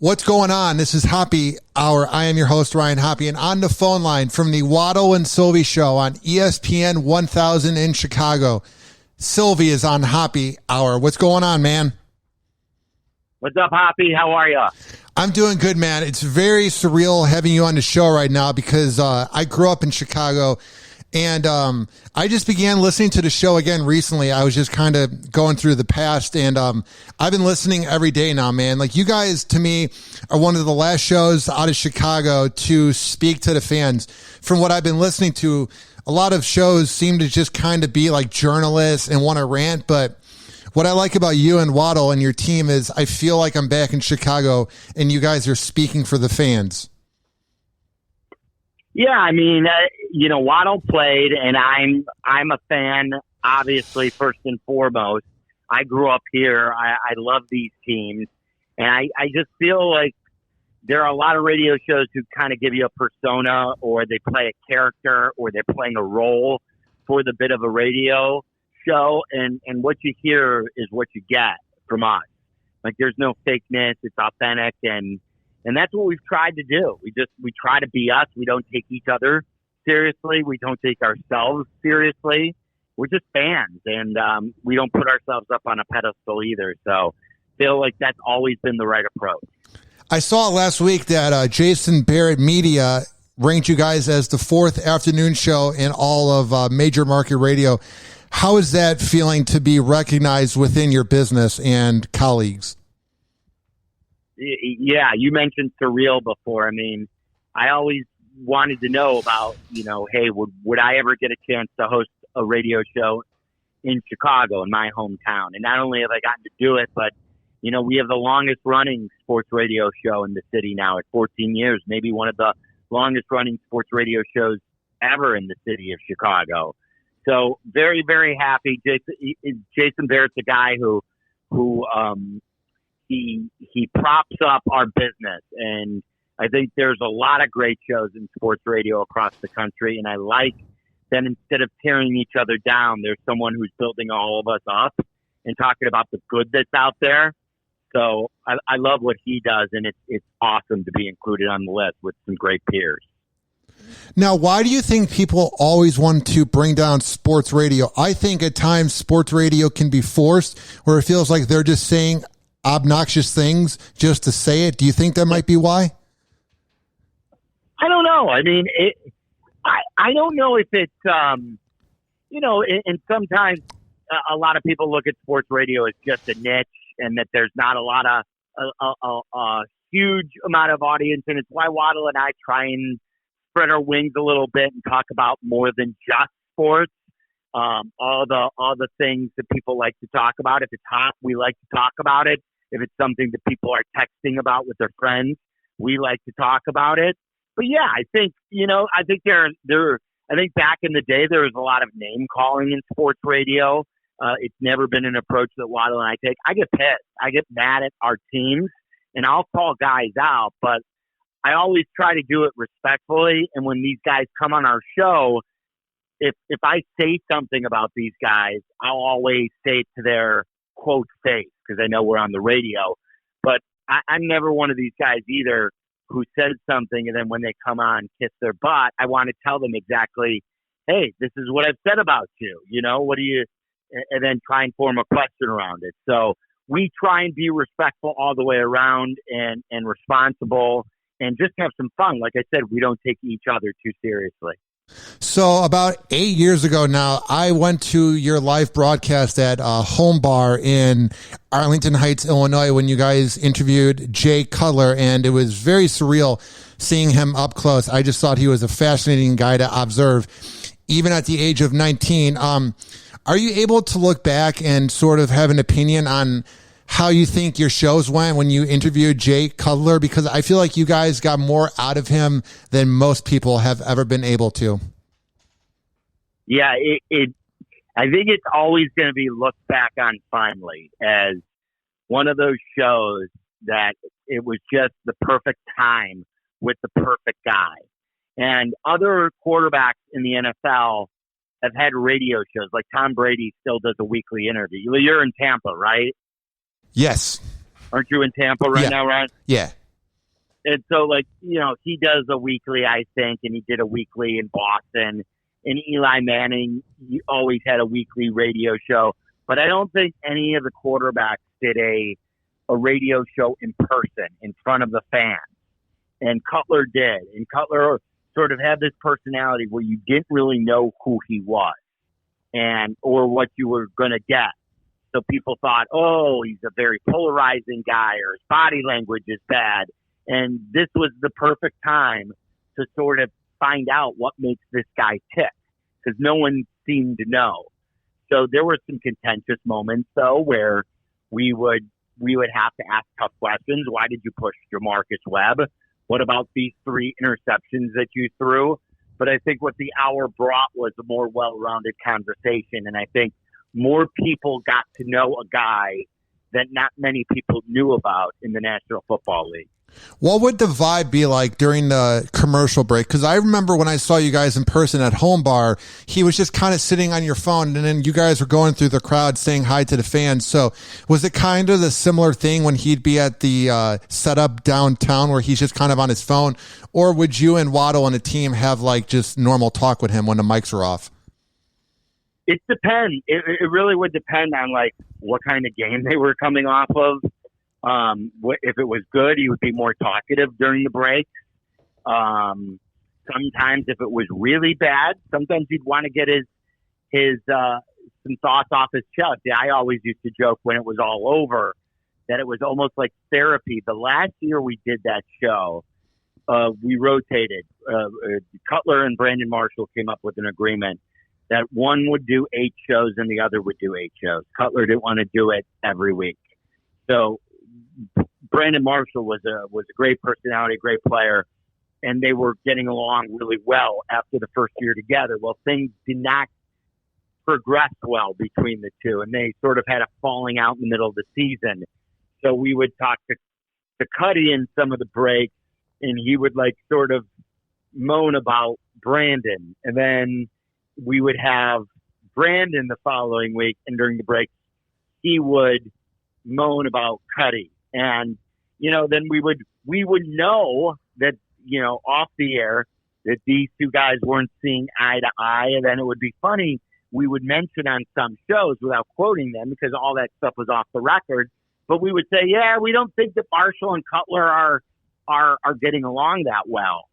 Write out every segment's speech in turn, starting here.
What's going on? This is Hoppe Hour. I am your host, Ryan Hoppe, and on the phone line from the Waddle Silvy show on ESPN 1000 in Chicago, Silvy is on Hoppe Hour. What's going on, man? What's up, Hoppe? How are you? I'm doing good, man. It's very surreal having you on the show right now because I grew up in Chicago, and I just began listening to the show again recently. I was just kind of going through the past, and I've been listening every day now, man. Like, you guys, to me, are one of the last shows out of Chicago to speak to the fans. From what I've been listening to, a lot of shows seem to just kind of be like journalists and want to rant, but what I like about you and Waddle and your team is I feel like I'm back in Chicago and you guys are speaking for the fans. Yeah, I mean, Waddle played, and I'm a fan, obviously, first and foremost. I grew up here. I love these teams, and I just feel like there are a lot of radio shows who kind of give you a persona, or they play a character, or they're playing a role for the bit of a radio show, and what you hear is what you get from us. Like, there's no fakeness. It's authentic, and that's what we've tried to do. We try to be us. We don't take each other seriously. We don't take ourselves seriously. We're just fans, and we don't put ourselves up on a pedestal either. So feel like that's always been the right approach. I saw last week that Jason Barrett Media ranked you guys as the fourth afternoon show in all of major market radio. How is that feeling to be recognized within your business and colleagues? Yeah, you mentioned surreal before. I mean, I always wanted to know about, hey, would I ever get a chance to host a radio show in Chicago, in my hometown? And not only have I gotten to do it, but, we have the longest running sports radio show in the city now at 14 years, maybe one of the longest running sports radio shows ever in the city of Chicago. So very, very happy. Jason Barrett's a guy who he props up our business, and I think there's a lot of great shows in sports radio across the country, and I like that instead of tearing each other down, there's someone who's building all of us up and talking about the good that's out there. So I love what he does, and it's awesome to be included on the list with some great peers. Now, why do you think people always want to bring down sports radio? I think at times sports radio can be forced, where it feels like they're just saying obnoxious things just to say it. Do you think that might be why? I don't know. I mean, I don't know if it's, and sometimes a lot of people look at sports radio as just a niche and that there's not a lot of, a huge amount of audience. And it's why Waddle and I try and spread our wings a little bit and talk about more than just sports. All the things that people like to talk about. If it's hot, we like to talk about it. If it's something that people are texting about with their friends, we like to talk about it. But yeah, I think I think back in the day there was a lot of name calling in sports radio. It's never been an approach that Waddle and I take. I get pissed. I get mad at our teams, and I'll call guys out, but I always try to do it respectfully. And when these guys come on our show, if I say something about these guys, I'll always say it to their quote face, because I know we're on the radio. But I'm never one of these guys either who says something and then when they come on, kiss their butt. I want to tell them exactly, hey, this is what I've said about you. What do you, and then try and form a question around it. So we try and be respectful all the way around and responsible and just have some fun. Like I said, we don't take each other too seriously. So about 8 years ago now, I went to your live broadcast at Home Bar in Arlington Heights, Illinois, when you guys interviewed Jay Cutler, and it was very surreal seeing him up close. I just thought he was a fascinating guy to observe, even at the age of 19. Are you able to look back and sort of have an opinion on how you think your shows went when you interviewed Jay Cutler? Because I feel like you guys got more out of him than most people have ever been able to. Yeah, I think it's always going to be looked back on fondly as one of those shows that it was just the perfect time with the perfect guy. And other quarterbacks in the NFL have had radio shows. Like Tom Brady still does a weekly interview. You're in Tampa, right? Yes. Aren't you in Tampa now, Ryan? Yeah. And so, like, he does a weekly, I think, and he did a weekly in Boston. And Eli Manning, he always had a weekly radio show. But I don't think any of the quarterbacks did a radio show in person, in front of the fans. And Cutler did. And Cutler sort of had this personality where you didn't really know who he was or what you were going to get. So people thought, oh, he's a very polarizing guy, or his body language is bad. And this was the perfect time to sort of find out what makes this guy tick, because no one seemed to know. So there were some contentious moments, though, where we would have to ask tough questions. Why did you push Jamarcus Webb? What about these 3 interceptions that you threw? But I think what the hour brought was a more well-rounded conversation, and I think more people got to know a guy that not many people knew about in the National Football League. What would the vibe be like during the commercial break? Because I remember when I saw you guys in person at Home Bar, he was just kind of sitting on your phone, and then you guys were going through the crowd saying hi to the fans. So was it kind of the similar thing when he'd be at the setup downtown where he's just kind of on his phone? Or would you and Waddle and the team have like just normal talk with him when the mics are off? It depends. It really would depend on like what kind of game they were coming off of. If it was good, he would be more talkative during the break. Sometimes if it was really bad, sometimes he'd want to get his some thoughts off his chest. I always used to joke when it was all over that it was almost like therapy. The last year we did that show, we rotated. Cutler and Brandon Marshall came up with an agreement that one would do 8 shows and the other would do 8 shows. Cutler didn't want to do it every week. So Brandon Marshall was a great personality, great player, and they were getting along really well after the first year together. Well, things did not progress well between the two, and they sort of had a falling out in the middle of the season. So we would talk to Cuddy in some of the breaks, and he would like sort of moan about Brandon, and then we would have Brandon the following week, and during the break, he would moan about Cuddy. And, then we would know that, off the air that these two guys weren't seeing eye to eye. And then it would be funny. We would mention on some shows without quoting them because all that stuff was off the record. But we would say, yeah, we don't think that Marshall and Cutler are getting along that well.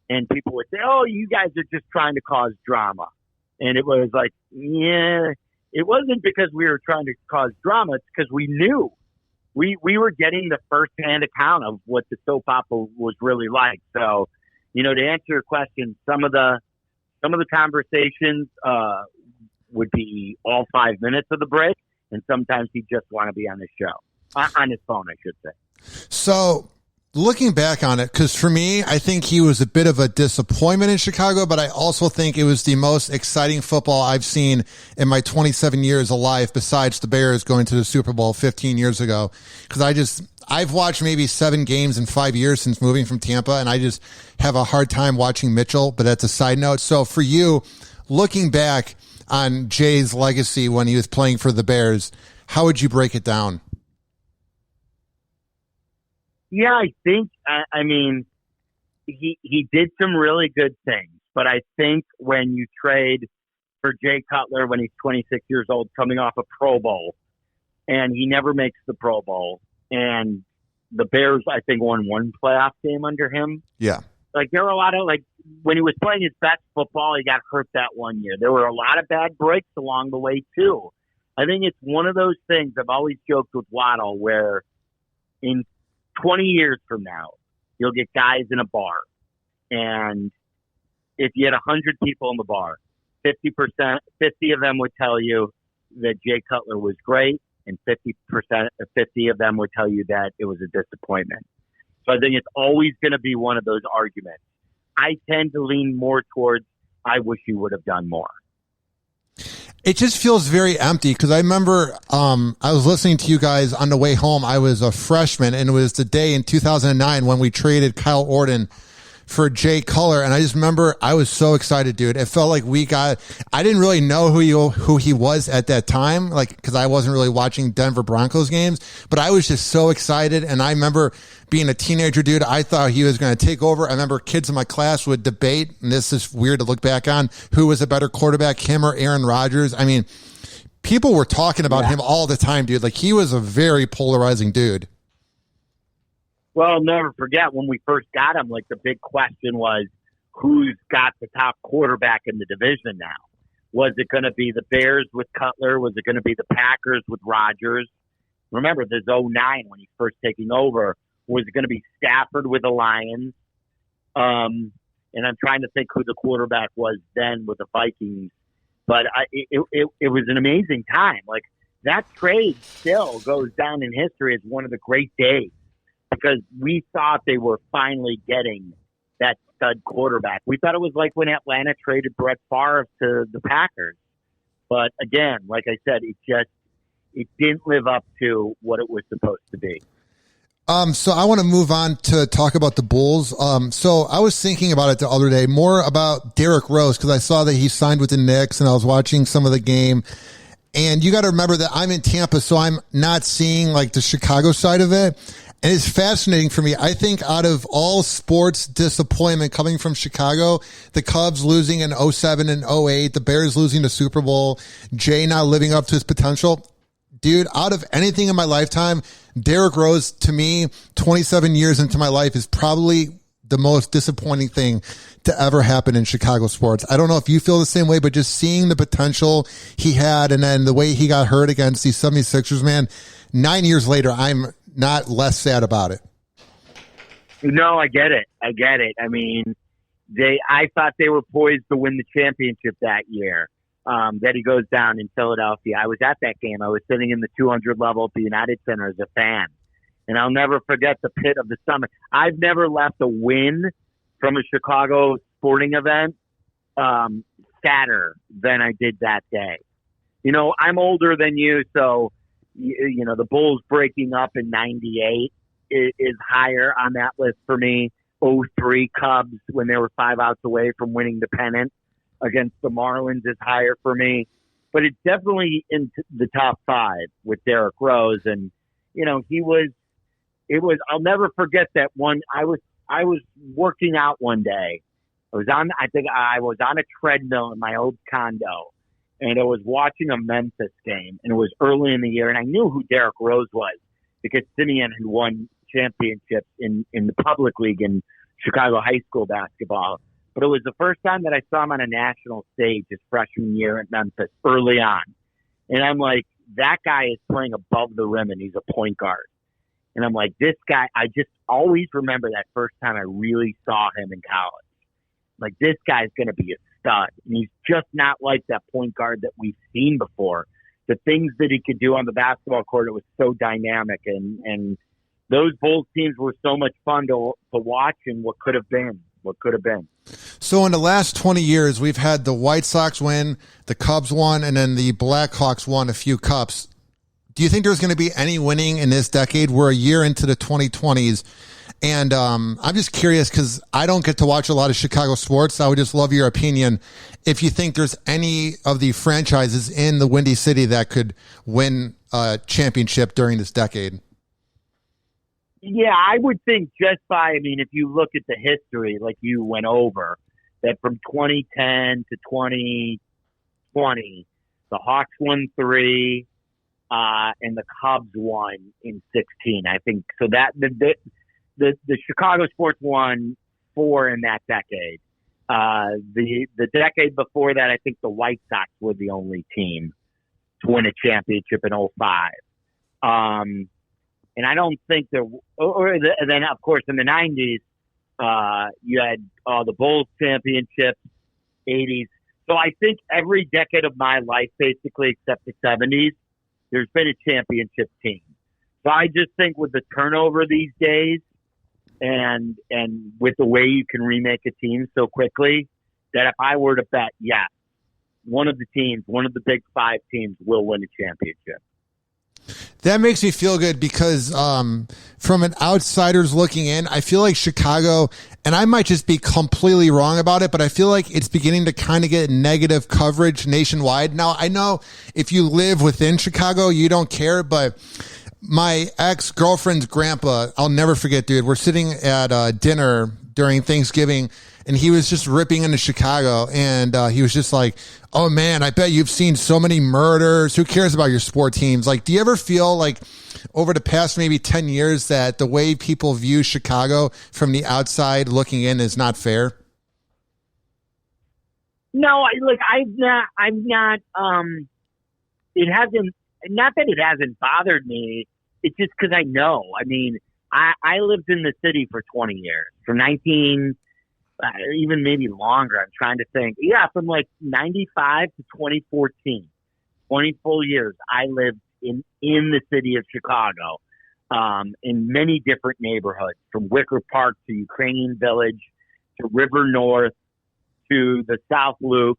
And people would say, oh, you guys are just trying to cause drama. And it was like, yeah, it wasn't because we were trying to cause drama. It's because we knew we were getting the firsthand account of what the soap opera was really like. So, to answer your question, some of the conversations would be all 5 minutes of the break, and sometimes he'd just want to be on the show, on his phone, I should say. So, looking back on it, because for me, I think he was a bit of a disappointment in Chicago, but I also think it was the most exciting football I've seen in my 27 years alive, besides the Bears going to the Super Bowl 15 years ago. Because I've watched maybe 7 games in 5 years since moving from Tampa, and I just have a hard time watching Mitchell, but that's a side note. So for you, looking back on Jay's legacy when he was playing for the Bears, how would you break it down? Yeah, I think, he did some really good things, but I think when you trade for Jay Cutler when he's 26 years old, coming off a Pro Bowl, and he never makes the Pro Bowl, and the Bears, I think, won 1 playoff game under him. Yeah. Like, there were a lot of, when he was playing his best football, he got hurt that one year. There were a lot of bad breaks along the way, too. I think it's one of those things I've always joked with Waddle where in 20 years from now, you'll get guys in a bar, and if you had 100 people in the bar, 50 of them would tell you that Jay Cutler was great, and 50 of them would tell you that it was a disappointment. So I think it's always going to be one of those arguments. I tend to lean more towards, I wish you would have done more. It just feels very empty because I remember I was listening to you guys on the way home. I was a freshman, and it was the day in 2009 when we traded Kyle Orton for Jay Cutler. And I just remember I was so excited, dude. It felt like I didn't really know who he was at that time, like, because I wasn't really watching Denver Broncos games, but I was just so excited. And I remember being a teenager, dude, I thought he was going to take over. I remember kids in my class would debate, and this is weird to look back on, who was a better quarterback, him or Aaron Rodgers. I mean, people were talking about him all the time, dude. Like, he was a very polarizing dude. Well, I'll never forget when we first got him, like, the big question was, who's got the top quarterback in the division now? Was it going to be the Bears with Cutler? Was it going to be the Packers with Rodgers? Remember, this 2009 when he's first taking over. Was it going to be Stafford with the Lions? And I'm trying to think who the quarterback was then with the Vikings. But it was an amazing time. Like, that trade still goes down in history as one of the great days because we thought they were finally getting that stud quarterback. We thought it was like when Atlanta traded Brett Favre to the Packers. But again, like I said, it didn't live up to what it was supposed to be. So I want to move on to talk about the Bulls. So I was thinking about it the other day, more about Derrick Rose, because I saw that he signed with the Knicks and I was watching some of the game. And you got to remember that I'm in Tampa, so I'm not seeing like the Chicago side of it. And it's fascinating for me. I think out of all sports disappointment coming from Chicago, the Cubs losing in 07 and 08, the Bears losing the Super Bowl, Jay not living up to his potential. Dude, out of anything in my lifetime, Derrick Rose, to me, 27 years into my life, is probably the most disappointing thing to ever happen in Chicago sports. I don't know if you feel the same way, but just seeing the potential he had and then the way he got hurt against these 76ers, man, 9 years later, I'm not less sad about it. No, I get it. I mean, I thought they were poised to win the championship that year. That he goes down in Philadelphia. I was at that game. I was sitting in the 200 level at the United Center as a fan. And I'll never forget the pit of the stomach. I've never left a win from a Chicago sporting event sadder than I did that day. You know, I'm older than you, so, you know, the Bulls breaking up in 98 is higher on that list for me. 03 Cubs when they were 5 outs away from winning the pennant against the Marlins is higher for me, but it's definitely in the top 5 with Derrick Rose. And, you know, I'll never forget that one. I was working out one day. I was on a treadmill in my old condo and I was watching a Memphis game and it was early in the year and I knew who Derrick Rose was because Simeon had won championships in the public league in Chicago high school basketball. But it was the first time that I saw him on a national stage his freshman year at Memphis early on. And I'm like, that guy is playing above the rim and he's a point guard. And I'm like, this guy, I just always remember that first time I really saw him in college. Like, this guy's going to be a stud. And he's just not like that point guard that we've seen before. The things that he could do on the basketball court, it was so dynamic. And those Bulls teams were so much fun to watch and what could have been. So in the last 20 years, we've had the White Sox win, the Cubs won, and then the Blackhawks won a few cups. Do you think there's going to be any winning in this decade? We're a year into the 2020s. And I'm just curious because I don't get to watch a lot of Chicago sports. I would just love your opinion if you think there's any of the franchises in the Windy City that could win a championship during this decade. Yeah, I would think if you look at the history, like you went over, that from 2010 to 2020, the Hawks won 3, and the Cubs won in 16. I think so. That the Chicago sports won 4 in that decade. The decade before that, I think the White Sox were the only team to win a championship in 05. And I don't think and then of course in the 90s, you had the Bulls championships, 80s. So I think every decade of my life, basically except the 70s, there's been a championship team. So I just think with the turnover these days and with the way you can remake a team so quickly, that if I were to bet, yes, one of the big 5 teams will win a championship. That makes me feel good because from an outsider's looking in, I feel like Chicago, and I might just be completely wrong about it, but I feel like it's beginning to kind of get negative coverage nationwide. Now, I know if you live within Chicago, you don't care, but my ex-girlfriend's grandpa, I'll never forget, dude. We're sitting at dinner during Thanksgiving, and he was just ripping into Chicago, and he was just like, oh man, I bet you've seen so many murders. Who cares about your sport teams? Like, do you ever feel like over the past maybe 10 years that the way people view Chicago from the outside looking in is not fair? No, I'm not, it hasn't, not that it hasn't bothered me. It's just because I know. I mean, I lived in the city for 20 years, from 19, even maybe longer. I'm trying to think. Yeah, from like 95 to 2014, 20 full years, I lived in the city of Chicago, in many different neighborhoods, from Wicker Park to Ukrainian Village to River North to the South Loop.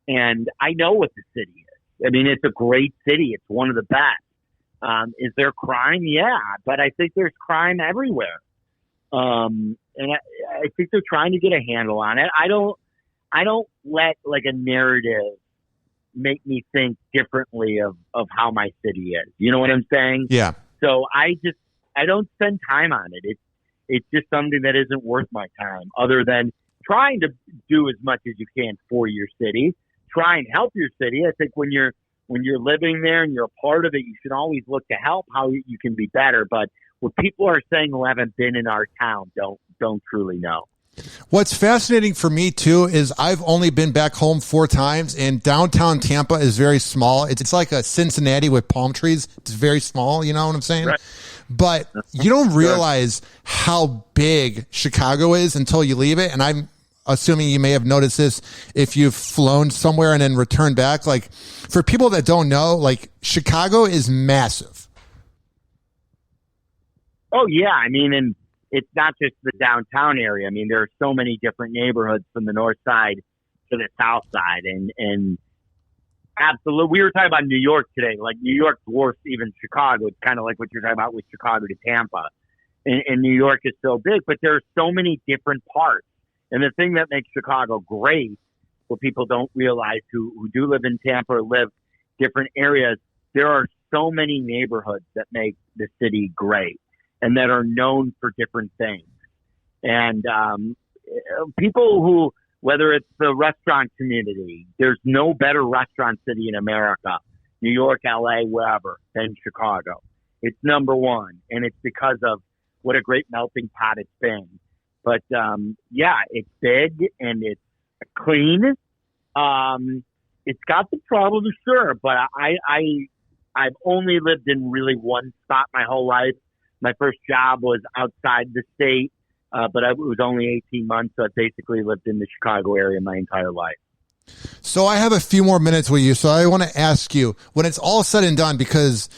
And I know what the city is. I mean, it's a great city. It's one of the best. Is there crime? Yeah, but I think there's crime everywhere. And I think they're trying to get a handle on it. I don't let like a narrative make me think differently of how my city is. You know what I'm saying? Yeah. So I don't spend time on it. It's just something that isn't worth my time, other than trying to do as much as you can for your city. Try and help your city. I think when you're living there and you're a part of it, you should always look to help how you can be better. But what people are saying who haven't been in our town don't truly know. What's fascinating for me too is I've only been back home 4 times, and downtown Tampa is very small. It's like a Cincinnati with palm trees. It's very small. You know what I'm saying? Right. But you don't realize how big Chicago is until you leave it. And I'm assuming you may have noticed this if you've flown somewhere and then returned back. Like, for people that don't know, like, Chicago is massive. Oh yeah. I mean, and it's not just the downtown area. I mean, there are so many different neighborhoods from the north side to the south side, and absolutely. We were talking about New York today. Like, New York dwarfs even Chicago. It's kind of like what you're talking about with Chicago to Tampa. And New York is so big, but there are so many different parts. And the thing that makes Chicago great, what people don't realize who do live in Tampa or live different areas, there are so many neighborhoods that make the city great and that are known for different things. And people who, whether it's the restaurant community, there's no better restaurant city in America, New York, LA, wherever, than Chicago. It's number one. And it's because of what a great melting pot it's been. But yeah, it's big and it's clean. It's got the problems, sure, but I've only lived in really one spot my whole life. My first job was outside the state, but it was only 18 months, so I basically lived in the Chicago area my entire life. So I have a few more minutes with you, so I want to ask you, when it's all said and done, because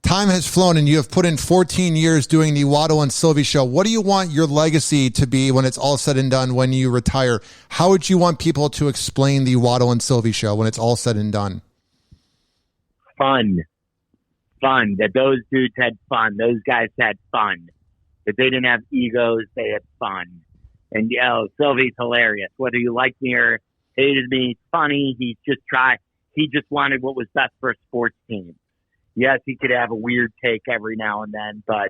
time has flown and you have put in 14 years doing the Waddle and Silvy show, what do you want your legacy to be when it's all said and done when you retire? How would you want people to explain the Waddle and Silvy show when it's all said and done? Fun. That those dudes had fun. Those guys had fun. That they didn't have egos. They had fun. And, Silvy's hilarious. Whether you liked me or hated me, he's funny. He just wanted what was best for a sports team. Yes, he could have a weird take every now and then, but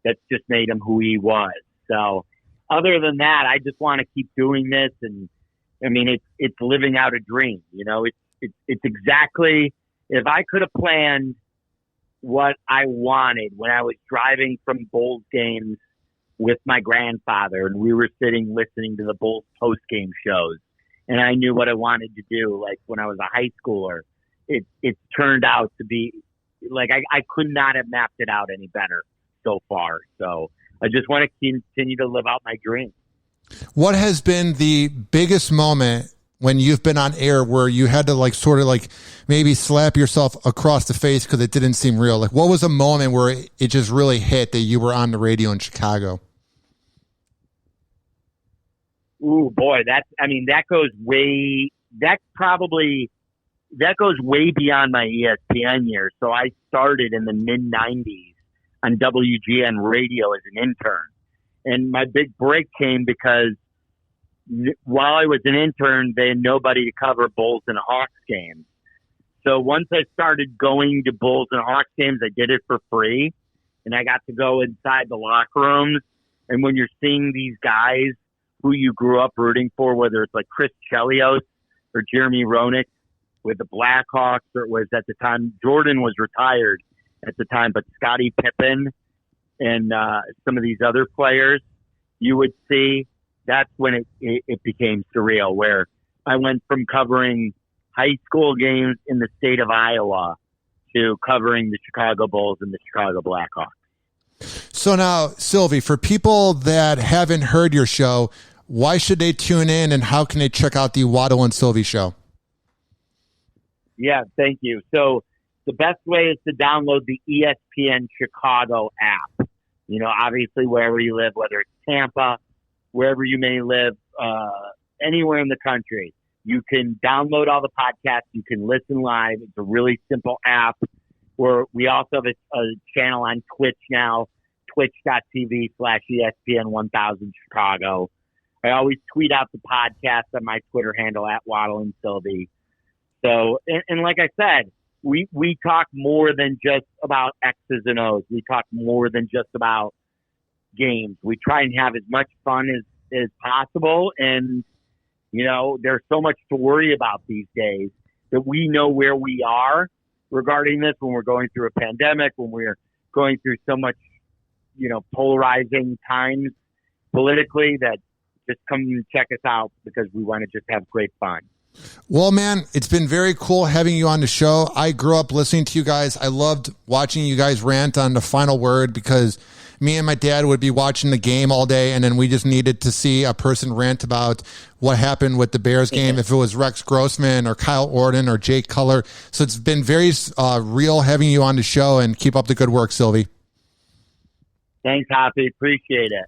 that's just made him who he was. So other than that, I just want to keep doing this. And I mean, it's living out a dream. You know, it's exactly, if I could have planned what I wanted when I was driving from Bulls games with my grandfather and we were sitting listening to the Bulls post game shows, and I knew what I wanted to do, like when I was a high schooler, it turned out to be like I could not have mapped it out any better so far. So I just want to continue to live out my dream. What has been the biggest moment when you've been on air where you had to like sort of like maybe slap yourself across the face because it didn't seem real? Like, what was a moment where it just really hit that you were on the radio in Chicago? Ooh, boy, that goes way, that probably that goes way beyond my ESPN years. So I started in the mid-'90s on WGN radio as an intern. And my big break came because while I was an intern, they had nobody to cover Bulls and Hawks games. So once I started going to Bulls and Hawks games, I did it for free. And I got to go inside the locker rooms. And when you're seeing these guys who you grew up rooting for, whether it's like Chris Chelios or Jeremy Roenick with the Blackhawks, or it was at the time, Jordan was retired at the time, but Scottie Pippen and some of these other players, you would see that's when it became surreal, where I went from covering high school games in the state of Iowa to covering the Chicago Bulls and the Chicago Blackhawks. So now, Silvy, for people that haven't heard your show, why should they tune in, and how can they check out the Waddle and Silvy show? Yeah, thank you. So the best way is to download the ESPN Chicago app. You know, obviously wherever you live, whether it's Tampa, wherever you may live, anywhere in the country, you can download all the podcasts. You can listen live. It's a really simple app. Where we also have a channel on Twitch now, twitch.tv/ESPN 1000 Chicago. I always tweet out the podcast on my Twitter handle at Waddle and Silvy. So, and like I said, we talk more than just about X's and O's. We talk more than just about games. We try and have as much fun as possible. And, you know, there's so much to worry about these days that we know where we are regarding this when we're going through a pandemic, when we're going through so much, you know, polarizing times politically, that just come and check us out because we want to just have great fun. Well, man, it's been very cool having you on the show. I grew up listening to you guys. I loved watching you guys rant on the final word because me and my dad would be watching the game all day, and then we just needed to see a person rant about what happened with the Bears game, if it was Rex Grossman or Kyle Orton or Jake Culler. So it's been very real having you on the show, and keep up the good work, Silvy. Thanks, Hoppe. Appreciate it.